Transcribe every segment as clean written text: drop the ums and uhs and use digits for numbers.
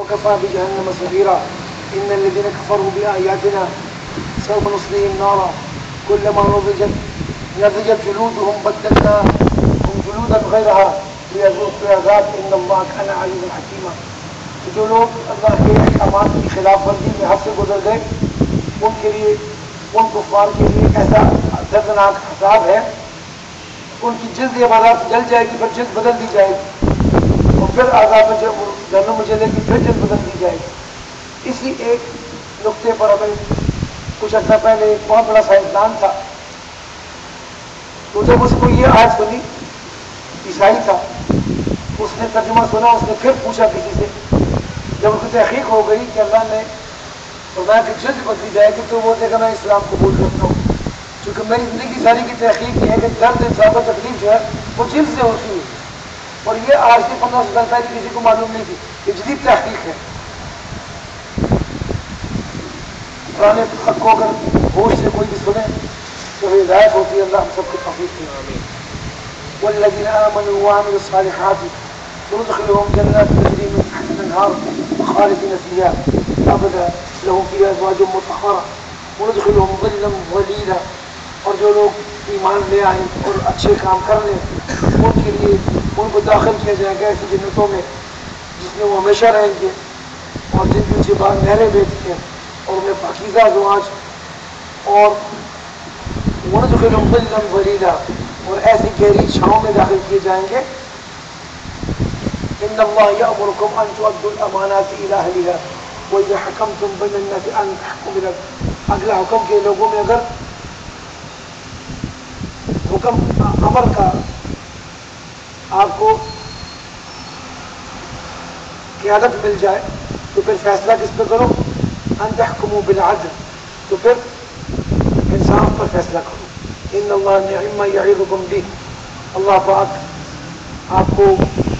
وكفى بجهنم سعيرا إن الذين كفروا بآياتنا سوف نصليهم نارا كلما نضجت جلودهم بدلناهم جلودا غيرها ليذوقوا العذاب إن الله كان عليما حكيما. جو لوگ اللہ کے احکامات کی خلاف ورزی میں حد سے گزر گئے ان کے لیے، ان کفار کے لیے ایسا دردناک عذاب ہے، ان کی جلد عبادات جل جائے گی، پھر جلد بدل دی جائے گی، اور پھر عذاب میں جہنم میں جلے گی، پھر جلد بدل دی جائے گی. اسی ایک نقطے پر ہمیں کچھ عرصہ پہلے ایک بہت بڑا سائنسدان تھا، تو جب اس کو یہ آیت سنی، عیسائی تھا، اس نے ترجمہ سنا، اس نے پھر پوچھا کسی سے، جب اس کو تحقیق ہو گئی کہ اللہ نے فرمایا کہ جلد بدلی جائے گی، تو وہ دیکھا میں اسلام قبول کرتا ہوں، کیونکہ میری زندگی ساری کی تحقیق یہ ہے کہ درد انسان کو تکلیف جو ہے وہ جلد سے ہوتی ہے، اور یہ آج سے 1500 سال پہلے کسی کو معلوم نہیں تھی، یہ جدید تحقیق ہے. پرانے حق کو اگر ہوش سے کوئی بھی سنے تو ہدایت ہوتی ہے. اللہ ہم سب کو توفیق دے. والذین آمنوا وعملوا الصالحات سندخلهم جنات تجری من تحتها الانہار خالدین فیہا ابدا لهم فیہا ازواج مطہرہ وندخلهم ظلا ظلیلا. اور جو لوگ ایمان لے آئیں اور اچھے کام کر لیں ان کے لیے ان کو داخل کیا جائے گا ایسی جنتوں میں جس میں وہ ہمیشہ رہیں گے، اور جن کے نیچے باغ نہریں بہتی ہیں، اور انہیں پاکیزہ ازواج، اور وندخلهم ظلا ظلیلا، اور ایسی گہری چھاؤں میں داخل کیے جائیں گے. ان اللہ یأمرکم ان تؤدوا الامانات الی اہلها واذا حکمتم بین الناس ان تحکموا بالعدل. اگلا حکم کے لوگوں میں اگر حکم امر کا آپ کو قیادت مل جائے تو پھر فیصلہ کس پہ کرو؟ ان تحکموا بالعدل، تو پھر انصاف پر فیصلہ کرو. ان اللہ نعم ما یعظکم بہ، اللہ پاک آپ کو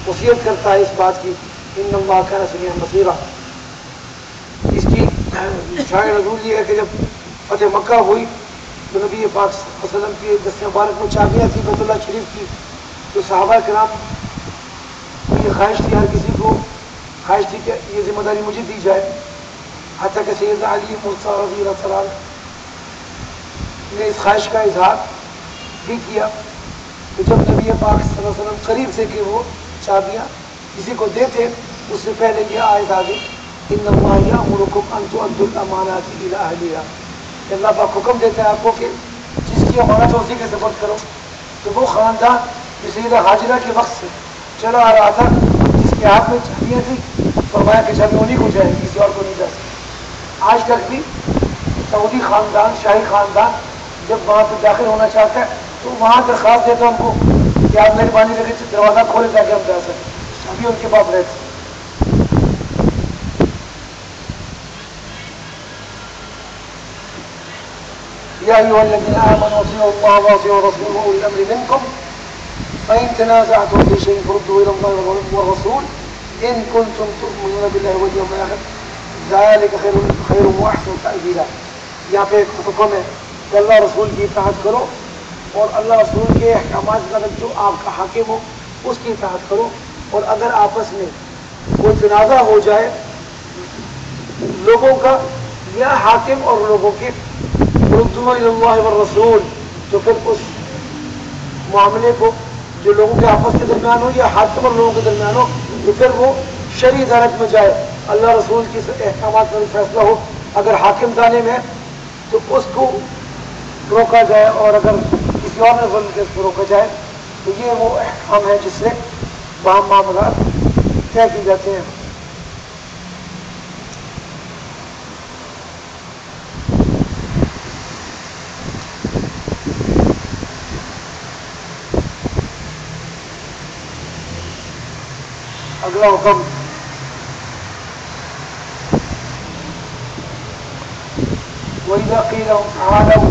وصیت کرتا ہے اس بات کی. ان اللہ کان سمیعا بصیرا. اس کی شاعر نزول یہ ہے کہ جب فتح مکہ ہوئی تو نبی پاک صلی اللہ علیہ وسلم کی دست مبارک میں چابیاں تھی بیت اللہ شریف کی، تو صحابہ کرام کو یہ خواہش تھی، ہر کسی کو خواہش تھی کہ یہ ذمہ داری مجھے دی جائے. حتیٰ کہ سیدنا علی مرتضیٰ رضی اللہ تعالیٰ نے اس خواہش کا اظہار بھی کیا. تو جب نبی پاک صلی اللہ علیہ وسلم قریب سے کہ وہ چابیاں کسی کو دیتے، اس سے پہلے یہ آیت آ گئی ان اللہ یأمرکم ان تؤدوا الامانات الی اہلها. اللہ پاک حکم دیتا ہے آپ کو کہ جس کی امانت ہے اسی کے سپرد کرو. تو وہ خاندان جو سیدہ ہاجرہ کے وقت سے چلا آ رہا تھا، جس کے ہاتھ میں چابیاں تھی، فرمایا کہ چابی انہیں کو جائے، کسی اور کو نہیں جا سکتی. آج تک بھی سعودی خاندان، شاہی خاندان جب وہاں پہ داخل ہونا چاہتا ہے تو وہاں درخواست دیتا ہے ان کو کہ آپ مہربانی کر کے دروازہ کھولے تاکہ ہم جا سکیں. ابھی ان کے پاس رہتے. یا ایھا الذین آمنوا اطیعوا اللہ واطیعوا الرسول واولی الامر منکم فإن تنازعتم في شيء فردوه إلى الله والرسول إن كنتم تؤمنون بالله واليوم الآخر ذلك خير وأحسن تأويلا. یہاں پہ ایک حکم ہے کہ اللہ رسول کی اطاعت کرو، اور اللہ رسول کے احکامات کا جو آپ کا حاکم ہو اس کی اطاعت کرو. اور اگر آپس میں کوئی تنازع ہو جائے لوگوں کا یا حاکم اور لوگوں کے، ردوا الی اللہ والرسول، تو پھر اس معاملے کو جو لوگوں کے آپس کے درمیان ہو یا حاکم اور لوگوں کے درمیان ہو تو پھر وہ شرعی عدالت میں جائے، اللہ رسول کے احکامات پر فیصلہ ہو. اگر حاکم ظالم میں تو اس کو روکا جائے، اور اگر کسی اور نے ظلم کے اس کو روکا جائے. تو یہ وہ احکام ہے جس سے باہم معاملات طے کی جاتے ہیں. اگلا حکم وَإِذَا قِيلَ لَهُمْ تَعَالَوْا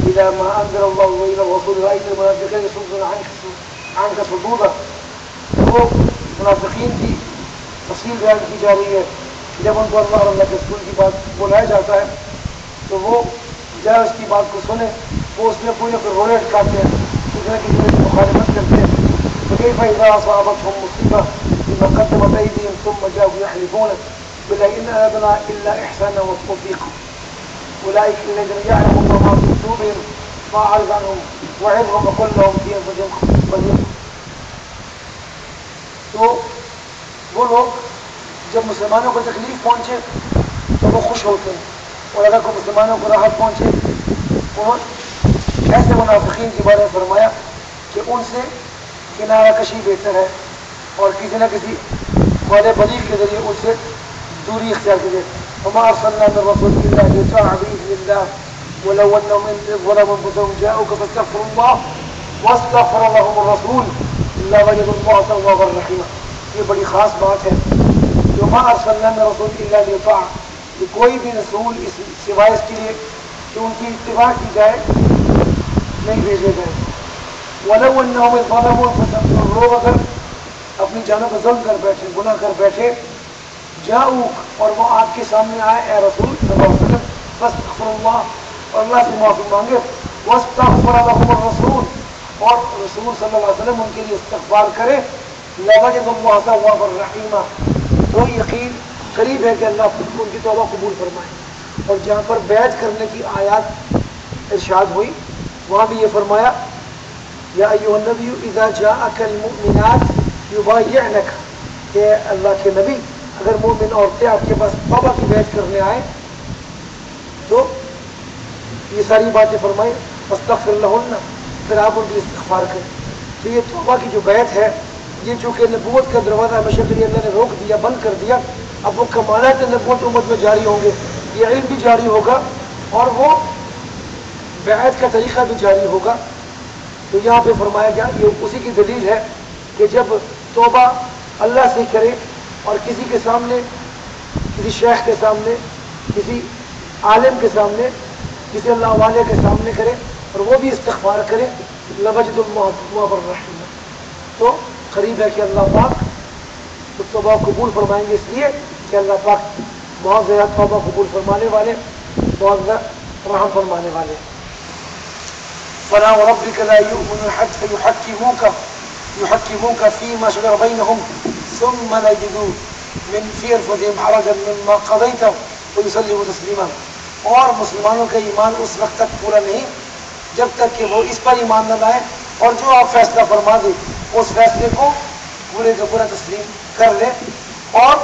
إِلَى مَا أَنزَلَ اللَّهُ وَإِلَى الرَّسُولِ رَأَيْتَ الْمُنَافِقِينَ يَصُدُّونَ عَنكَ صُدُودًا. وہ منافقین کی تفصیل بیان کی جا رہی ہے. جب ان کو اللہ اور اللہ کے رسول کی بات بلایا جاتا ہے تو وہ جائے اس کی بات کو سنیں، وہ اس میں پورے پر رونے اٹکاتے ہیں، کسی نہ کسی کی مخالفت کرتے ہیں. فَكَيْفَ إِذَا أَصَابَتْهُم مُّصِيبَةٌ بِمَا قَدَّمَتْ أَيْدِيهِمْ ثُمَّ جَاءُوا يَحْلِفُونَ بلا إن أردنا إلا إحسانا وتوفيقا أولئك الذين يعلم الله ما في قلوبهم فأعرض عنهم وعظهم وقل لهم في أنفسهم قليلا. تو وہ لوگ جب مسلمانوں کو تکلیف پہنچے تو وہ خوش ہوتے ہیں، اور اگر کوئی مسلمانوں کو راحت پہنچے اور ایسے منافقین کے بارے میں فرمایا کہ ان سے کنارہ کشی بہتر ہے، اور کسی نہ کسی قول بلیغ کے ذریعے ان سے دوری اختیار کی جائے. وما ارسلنا من رسول الا ليطاع باذن الله ولو انهم اذ ظلموا انفسهم جاءوك فاستغفروا الله واستغفر لهم الرسول لوجدوا الله توابا رحيما. یہ بڑی خاص بات ہے. وما ارسلنا من رسول الا ليطاع، کہ کوئی بھی رسول اس سوائے اس کے لیے کہ ان کی اتباع کی جائے نہیں بھیجے گئے. ولو انهم اذ ظلموا انفسهم، لوگ اگر اپنی جانوں کو ظلم کر بیٹھے، گناہ کر بیٹھے، جاؤک، اور وہ آپ کے سامنے آئے اے رسول صلی اللہ علیہ وسلم، فاستغفر اللہ، اور اللہ سے معافی مانگے، واستغفر لهم الرسول، اور رسول صلی اللہ علیہ وسلم ان کے لیے استغفار کرے، لوجد اللہ توابا رحیما، تو یقین قریب ہے کہ اللہ ان کی توبہ قبول فرمائے. اور جہاں پر بیعت کرنے کی آیات ارشاد ہوئی وہاں بھی یہ فرمایا یا ایھا النبی اذا جاءک المؤمنات یبایعنک، کہ اللہ کے نبی اگر مومن عورتیں آپ کے پاس توبہ کی بیعت کرنے آئے تو یہ ساری باتیں فرمائیں، فاستغفر لہن، پھر آپ ان کی استغفار کریں. تو یہ توبہ کی جو بیعت ہے یہ چونکہ نبوت کا دروازہ ہمیشہ کے لیے اللہ نے روک دیا، بند کر دیا، اب وہ کمالات نبوت امت میں جاری ہوں گے، یہ علم بھی جاری ہوگا اور وہ بیعت کا طریقہ بھی جاری ہوگا. تو یہاں پہ فرمایا گیا یہ اسی کی دلیل ہے کہ جب توبہ اللہ سے کرے اور کسی کے سامنے، کسی شیخ کے سامنے، کسی عالم کے سامنے، کسی اللہ والے کے سامنے کرے اور وہ بھی استغفار کرے، لوجد اللہ توابا رحیما، تو قریب ہے کہ اللہ پاک توبہ قبول فرمائیں گے، اس لیے کہ اللہ پاک بہت زیادہ توبہ قبول فرمانے والے، بہت زیادہ رحم فرمانے والے. فلا وربك لا يؤمنون حتى يحكموك فيما شجر بينهم ثم لا يجدوا من في انفسهم حرجا مما قضيت ويسلموا تسليما. اور مسلمانوں کا ایمان اس وقت تک پورا نہیں جب تک کہ وہ اس پر ایمان نہ لائے اور جو آپ فیصلہ فرما دیں اس فیصلے کو پورے کا پورا تسلیم کر لیں، اور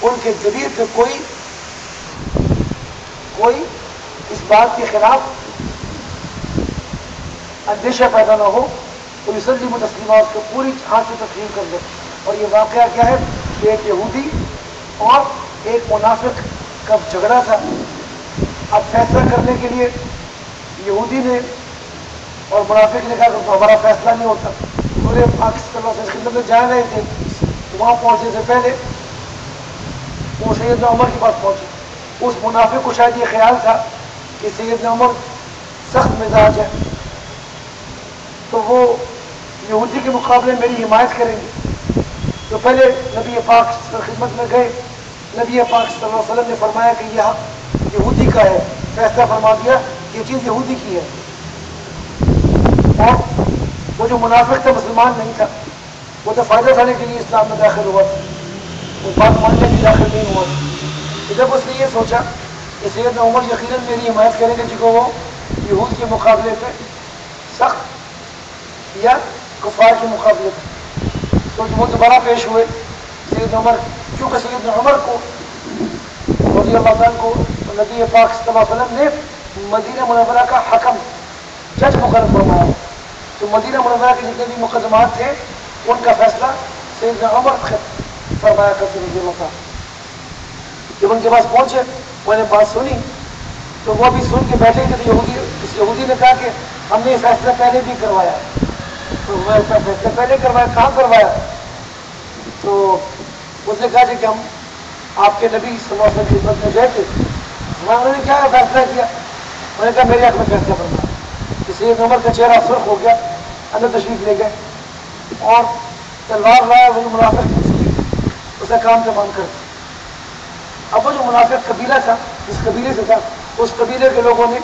ان کے ضمیر پہ کوئی اس بات کے خلاف اندیشہ پیدا نہ ہو، تو یسلم تسلیما، اس کو پوری ہاتھ سے تسلیم کر دے. اور یہ واقعہ کیا ہے کہ ایک یہودی اور ایک منافق کا جھگڑا تھا. اب فیصلہ کرنے کے لیے یہودی نے اور منافق نے کہا کہ ہمارا فیصلہ نہیں ہوتا. پورے پاکستان سے خدمت میں جا رہے تھے، وہاں پہنچنے سے پہلے وہ سیدنا عمر کے پاس پہنچے. اس منافق کو شاید یہ خیال تھا کہ سیدنا عمر سخت مزاج ہے تو وہ یہودی کے مقابلے میری حمایت کریں گے. تو پہلے نبی پاک کی خدمت میں گئے، نبی پاک صلی اللہ علیہ وسلم نے فرمایا کہ یہ حق یہودی کا ہے، فیصلہ فرما دیا یہ چیز یہودی کی ہے. اور وہ جو منافق تھا مسلمان نہیں تھا، وہ تو فائدہ اٹھانے کے لیے اسلام میں داخل ہوا تھا، وہ بات ماننے کے لیے داخل نہیں ہوا تھا. جب اس نے یہ سوچا کہ سیدنا عمر یقیناً میری حمایت کریں گے چونکہ وہ یہود کے مقابلے پہ سخت یا کفار کے مقابلے پہ، تو وہ دوبارہ پیش ہوئے. سیدنا عمر، کیونکہ سیدنا عمر کو رضی اللہ تعالیٰ کو نبی پاک صلی اللہ علیہ وسلم نے مدینہ منورہ کا حکم، جج مقرر فرمایا، تو مدینہ منورہ کے جتنے بھی مقدمات تھے ان کا فیصلہ سیدنا عمر فرمایا کرتے رضی اللہ تعالیٰ. جب ان کے پاس پہنچے انہوں نے بات سنی تو وہ بھی سن کے بیٹھے تھے. تو یہودی نے کہا کہ ہم نے یہ فیصلہ پہلے بھی کروایا. تو میں فیصلہ پہلے کروایا، کہاں کروایا؟ تو اس نے کہا کہ ہم آپ کے نبی صلی اللہ علیہ وسلم کی خدمت میں گئے تھے، انہوں نے کیا فیصلہ کیا؟ انہوں نے کہا میرے حق میں فیصلہ کرنا. سیدنا عمر کا چہرہ سرخ ہو گیا، اندر تشریف لے گئے اور تلوار لایا. وہ منافق اسے کام سے مان کر. اب وہ جو منافق قبیلہ تھا، جس قبیلے سے تھا، اس قبیلے کے لوگوں نے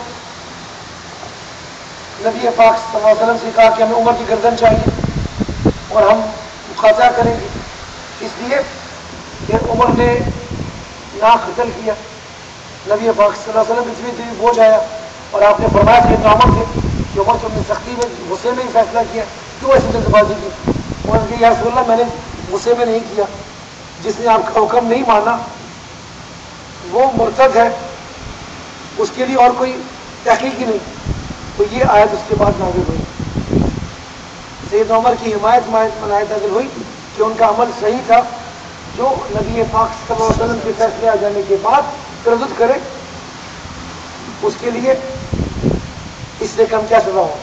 نبی پاک صلی اللہ علیہ وسلم سے کہا کہ ہمیں عمر کی گردن چاہیے اور ہم مقاطعہ کریں گے، اس لیے کہ عمر نے ناحق قتل کیا، نبی پاک صلی اللہ علیہ وسلم اس میں بوجھ آیا اور آپ نے فرمایا کہ عمر تھے کہ عمر تم نے سختی میں غصے میں ہی فیصلہ کیا، کیوں ایسی جلد بازی کی؟ انہوں نے کہا یا رسول اللہ میں نے غصے میں نہیں کیا، جس نے آپ کا حکم نہیں مانا وہ مرتد ہے، اس کے لیے اور کوئی تحقیق ہی نہیں۔ تو یہ آیت اس کے بعد نازل ہوئی، سید عمر کی حمایت میں آیت نازل ہوئی کہ ان کا عمل صحیح تھا، جو نبی پاک صلی اللہ علیہ وسلم کے فیصلے آ جانے کے بعد تردد کرے اس کے لیے اس سے کم کیا سزا ہو۔